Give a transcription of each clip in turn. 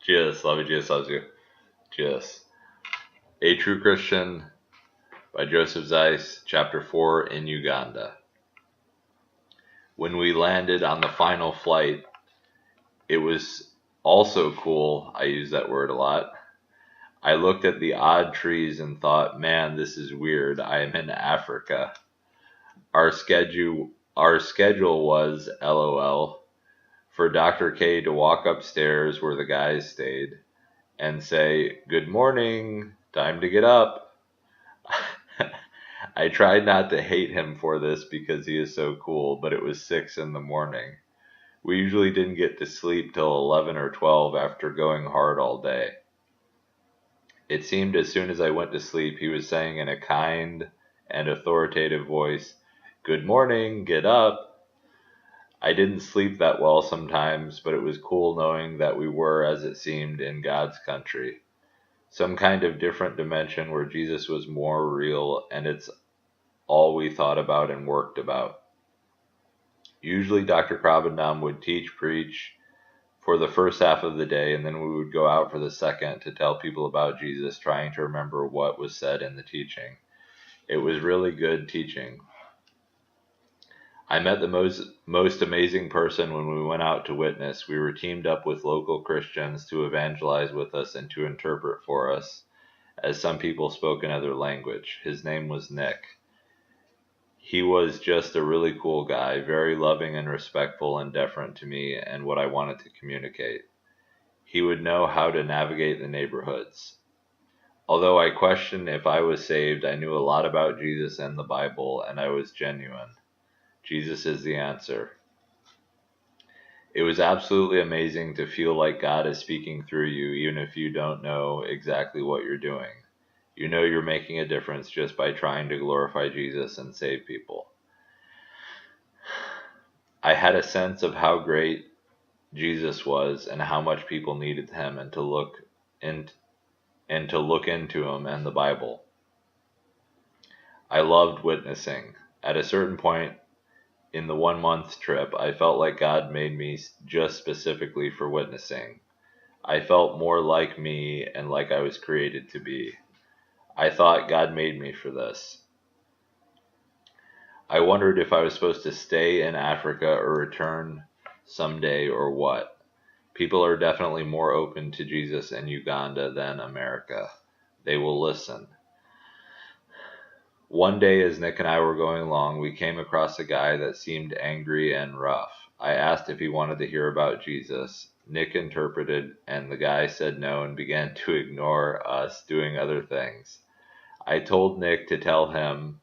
Jesus, love you, Jesus loves you. Jesus. A True Christian by Joseph Zeiss, Chapter 4, in Uganda. When we landed on the final flight, it was also cool. I use that word a lot. I looked at the odd trees and thought, man, this is weird. I am in Africa. Our schedule was, LOL, for Dr. K to walk upstairs where the guys stayed and say, good morning, time to get up. I tried not to hate him for this because he is so cool, but it was 6 in the morning. We usually didn't get to sleep till 11 or 12 after going hard all day. It seemed as soon as I went to sleep, he was saying in a kind and authoritative voice, good morning, get up. I didn't sleep that well sometimes, but it was cool knowing that we were, as it seemed, in God's country. Some kind of different dimension where Jesus was more real, and it's all we thought about and worked about. Usually Dr. Krabendam would preach for the first half of the day, and then we would go out for the second to tell people about Jesus, trying to remember what was said in the teaching. It was really good teaching. I met the most amazing person when we went out to witness. We were teamed up with local Christians to evangelize with us and to interpret for us, as some people spoke another language. His name was Nick. He was just a really cool guy, very loving and respectful and deferent to me and what I wanted to communicate. He would know how to navigate the neighborhoods. Although I questioned if I was saved, I knew a lot about Jesus and the Bible, and I was genuine. Jesus is the answer. It was absolutely amazing to feel like God is speaking through you, even if you don't know exactly what you're doing. You know you're making a difference just by trying to glorify Jesus and save people. I had a sense of how great Jesus was and how much people needed him, and to look into him and the Bible. I loved witnessing. At a certain point in the 1-month trip, I felt like God made me just specifically for witnessing. I felt more like me and like I was created to be. I thought God made me for this. I wondered if I was supposed to stay in Africa or return someday or what. People are definitely more open to Jesus in Uganda than America. They will listen. One day as Nick and I were going along, we came across a guy that seemed angry and rough. I asked if he wanted to hear about Jesus. Nick interpreted, and the guy said no and began to ignore us, doing other things. I told Nick to tell him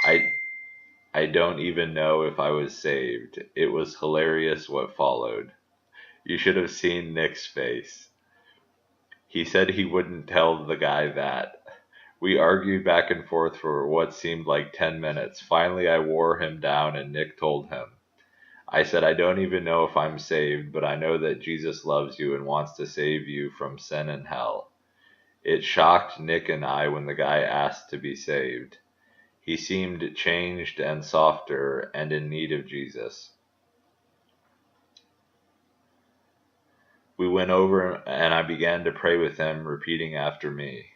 I don't even know if I was saved. It was hilarious what followed. You should have seen Nick's face. He said he wouldn't tell the guy that. We argued back and forth for what seemed like 10 minutes. Finally, I wore him down and Nick told him. I said, I don't even know if I'm saved, but I know that Jesus loves you and wants to save you from sin and hell. It shocked Nick and I when the guy asked to be saved. He seemed changed and softer and in need of Jesus. We went over and I began to pray with him, repeating after me.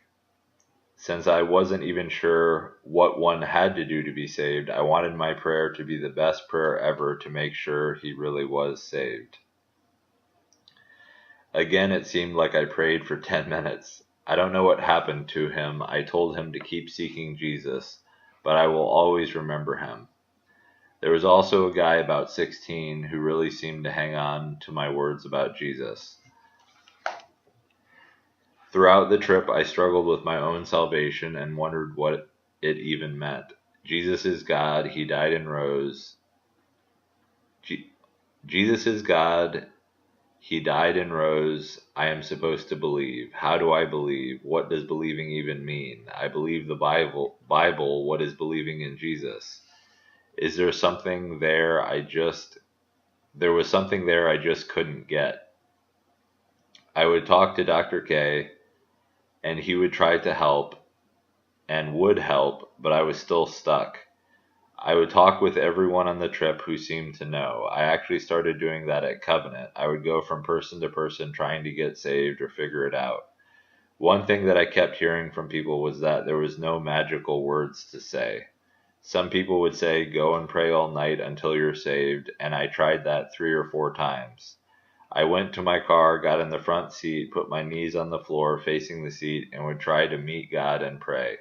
Since I wasn't even sure what one had to do to be saved, I wanted my prayer to be the best prayer ever to make sure he really was saved. Again, it seemed like I prayed for 10 minutes. I don't know what happened to him. I told him to keep seeking Jesus, but I will always remember him. There was also a guy about 16 who really seemed to hang on to my words about Jesus. Throughout the trip, I struggled with my own salvation and wondered what it even meant. Jesus is God. He died and rose. Jesus is God. He died and rose. I am supposed to believe. How do I believe? What does believing even mean? I believe the Bible. What is believing in Jesus? Is there something there there was something there I just couldn't get. I would talk to Dr. K, and he would try to help and would help, but I was still stuck. I would talk with everyone on the trip who seemed to know. I actually started doing that at Covenant. I would go from person to person trying to get saved or figure it out. One thing that I kept hearing from people was that there was no magical words to say. Some people would say, go and pray all night until you're saved, and I tried that 3 or 4 times. I went to my car, got in the front seat, put my knees on the floor facing the seat, and would try to meet God and pray.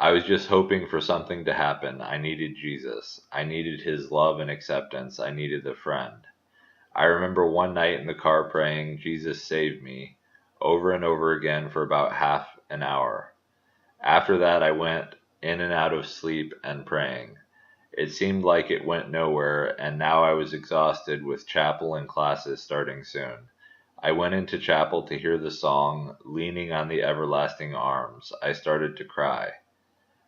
I was just hoping for something to happen. I needed Jesus. I needed his love and acceptance. I needed a friend. I remember one night in the car praying, Jesus save me, over and over again for about half an hour. After that, I went in and out of sleep and praying. It seemed like it went nowhere, and now I was exhausted with chapel and classes starting soon. I went into chapel to hear the song, Leaning on the Everlasting Arms. I started to cry.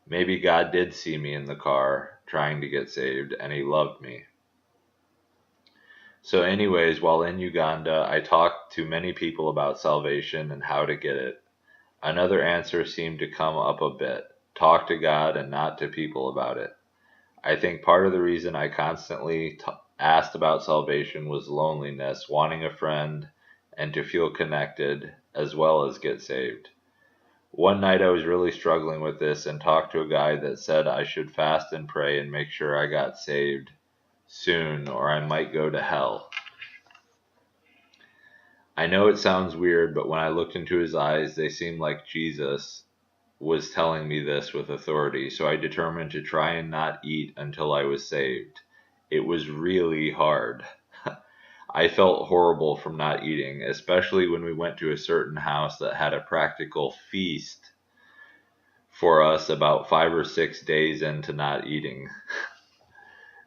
Maybe God did see me in the car, trying to get saved, and he loved me. So anyways, while in Uganda, I talked to many people about salvation and how to get it. Another answer seemed to come up a bit. Talk to God and not to people about it. I think part of the reason I constantly asked about salvation was loneliness, wanting a friend, and to feel connected, as well as get saved. One night I was really struggling with this and talked to a guy that said I should fast and pray and make sure I got saved soon or I might go to hell. I know it sounds weird, but when I looked into his eyes, they seemed like Jesus was telling me this with authority, so I determined to try and not eat until I was saved. It was really hard. I felt horrible from not eating, especially when we went to a certain house that had a practical feast for us about 5 or 6 days into not eating.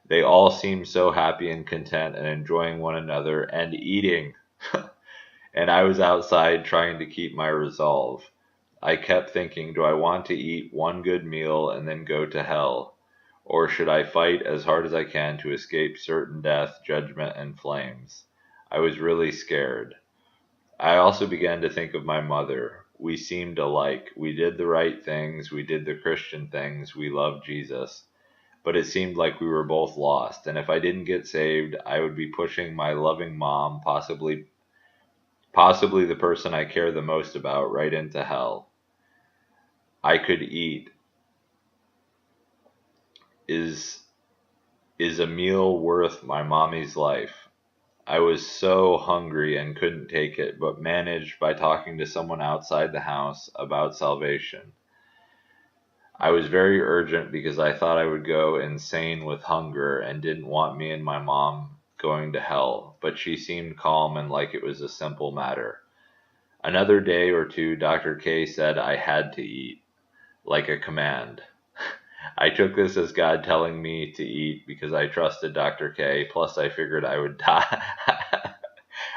They all seemed so happy and content and enjoying one another and eating. And I was outside trying to keep my resolve. I kept thinking, do I want to eat one good meal and then go to hell? Or should I fight as hard as I can to escape certain death, judgment, and flames? I was really scared. I also began to think of my mother. We seemed alike. We did the right things. We did the Christian things. We loved Jesus. But it seemed like we were both lost. And if I didn't get saved, I would be pushing my loving mom, possibly the person I care the most about, right into hell. I could eat. Is a meal worth my mommy's life? I was so hungry and couldn't take it, but managed by talking to someone outside the house about salvation. I was very urgent because I thought I would go insane with hunger and didn't want me and my mom going to hell, but she seemed calm and like it was a simple matter. Another day or two, Dr. K said I had to eat, like a command. I took this as God telling me to eat because I trusted Dr. K, plus I figured I would die.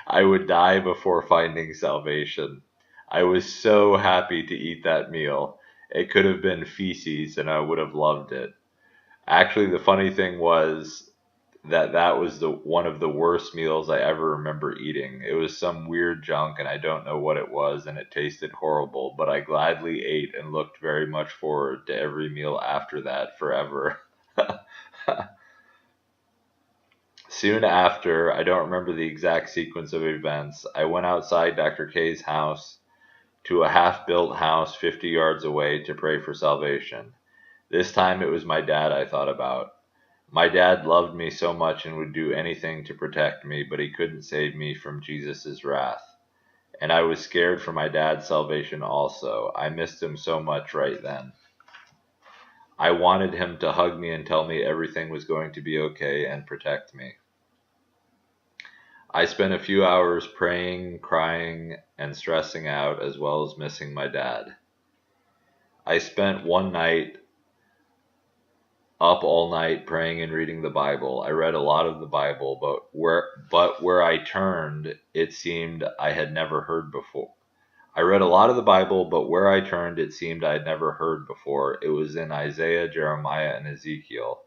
I would die before finding salvation. I was so happy to eat that meal. It could have been feces and I would have loved it. Actually, the funny thing was that was one of the worst meals I ever remember eating. It was some weird junk and I don't know what it was and it tasted horrible, but I gladly ate and looked very much forward to every meal after that forever. Soon after, I don't remember the exact sequence of events, I went outside Dr. K's house to a half-built house 50 yards away to pray for salvation. This time it was my dad I thought about. My dad loved me so much and would do anything to protect me, but he couldn't save me from Jesus' wrath. And I was scared for my dad's salvation also. I missed him so much right then. I wanted him to hug me and tell me everything was going to be okay and protect me. I spent a few hours praying, crying, and stressing out, as well as missing my dad. I spent one night up all night praying and reading the Bible. I read a lot of the Bible, but where I turned, it seemed I had never heard before. I read a lot of the Bible, but where I turned, it seemed I had never heard before. It was in Isaiah, Jeremiah, and Ezekiel.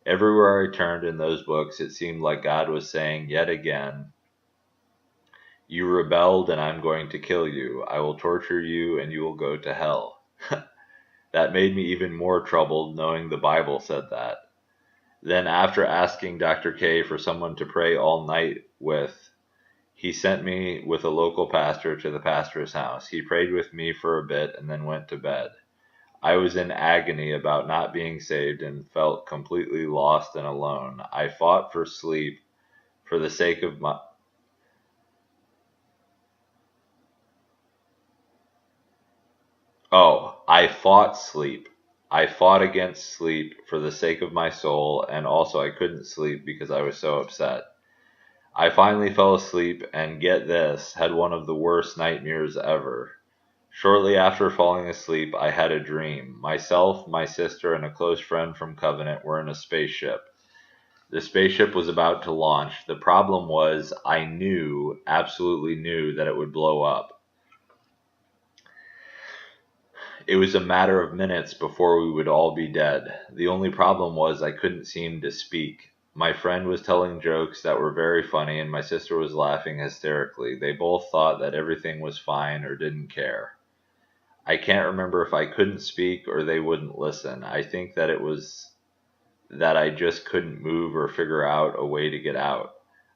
Everywhere I turned in those books, it seemed like God was saying yet again, you rebelled and I'm going to kill you. I will torture you and you will go to hell. That made me even more troubled knowing the Bible said that. Then, after asking Dr. K for someone to pray all night with, he sent me with a local pastor to the pastor's house. He prayed with me for a bit and then went to bed. I was in agony about not being saved and felt completely lost and alone. I fought for sleep for the sake of my... Oh, I fought sleep. I fought against sleep for the sake of my soul, and also I couldn't sleep because I was so upset. I finally fell asleep and, get this, had one of the worst nightmares ever. Shortly after falling asleep, I had a dream. Myself, my sister, and a close friend from Covenant were in a spaceship. The spaceship was about to launch. The problem was I knew, absolutely knew, that it would blow up. It was a matter of minutes before we would all be dead. The only problem was I couldn't seem to speak. My friend was telling jokes that were very funny, and my sister was laughing hysterically. They both thought that everything was fine or didn't care. I can't remember if I couldn't speak or they wouldn't listen. I think that it was that I just couldn't move or figure out a way to get out.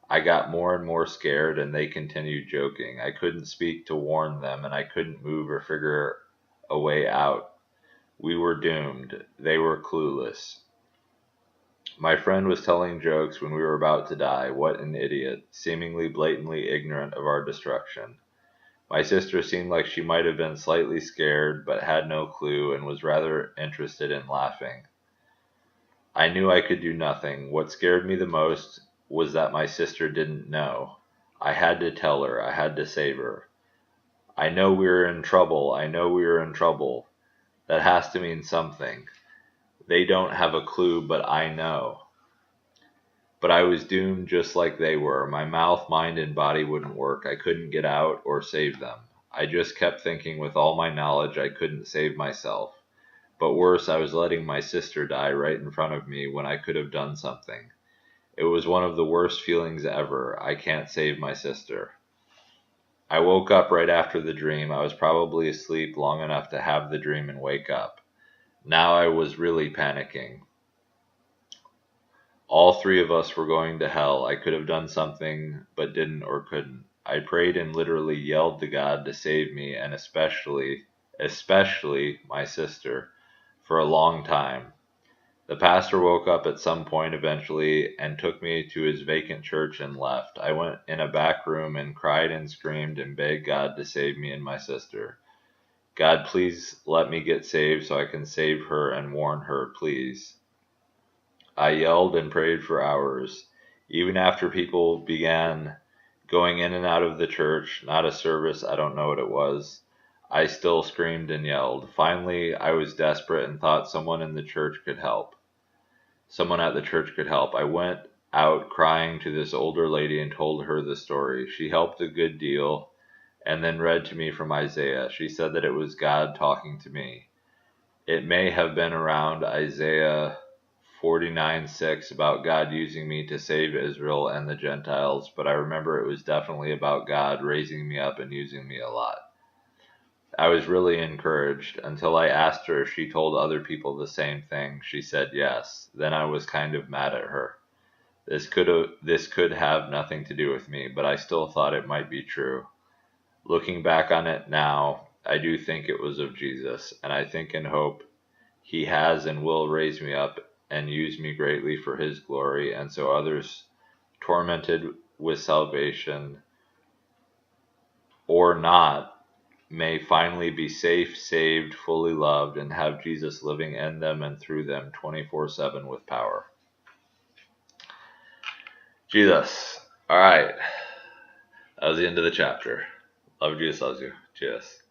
I got more and more scared, and they continued joking. I couldn't speak to warn them, and I couldn't move or figure a way out. We were doomed. They were clueless. My friend was telling jokes when we were about to die. What an idiot, seemingly blatantly ignorant of our destruction. My sister seemed like she might have been slightly scared, but had no clue and was rather interested in laughing. I knew I could do nothing. What scared me the most was that my sister didn't know. I had to tell her. I had to save her. I know we were in trouble. I know we were in trouble. That has to mean something. They don't have a clue, but I know. But I was doomed just like they were. My mouth, mind, and body wouldn't work. I couldn't get out or save them. I just kept thinking with all my knowledge I couldn't save myself. But worse, I was letting my sister die right in front of me when I could have done something. It was one of the worst feelings ever. I can't save my sister. I woke up right after the dream. I was probably asleep long enough to have the dream and wake up. Now I was really panicking. All three of us were going to hell. I could have done something, but didn't or couldn't. I prayed and literally yelled to God to save me, and especially my sister, for a long time. The pastor woke up at some point eventually and took me to his vacant church and left. I went in a back room and cried and screamed and begged God to save me and my sister. God, please let me get saved so I can save her and warn her, please. I yelled and prayed for hours. Even after people began going in and out of the church, not a service, I don't know what it was, I still screamed and yelled. Finally, I was desperate and thought someone in the church could help. Someone at the church could help. I went out crying to this older lady and told her the story. She helped a good deal and then read to me from Isaiah. She said that it was God talking to me. It may have been around Isaiah 49:6 about God using me to save Israel and the Gentiles, but I remember it was definitely about God raising me up and using me a lot. I was really encouraged until I asked her if she told other people the same thing. She said yes. Then I was kind of mad at her. This could have nothing to do with me, but I still thought it might be true. Looking back on it now, I do think it was of Jesus, and I think and hope he has and will raise me up and use me greatly for his glory, and so others tormented with salvation or not may finally be safe, saved, fully loved, and have Jesus living in them and through them 24/7 with power. Jesus. All right. That was the end of the chapter. Love Jesus, loves you. Cheers.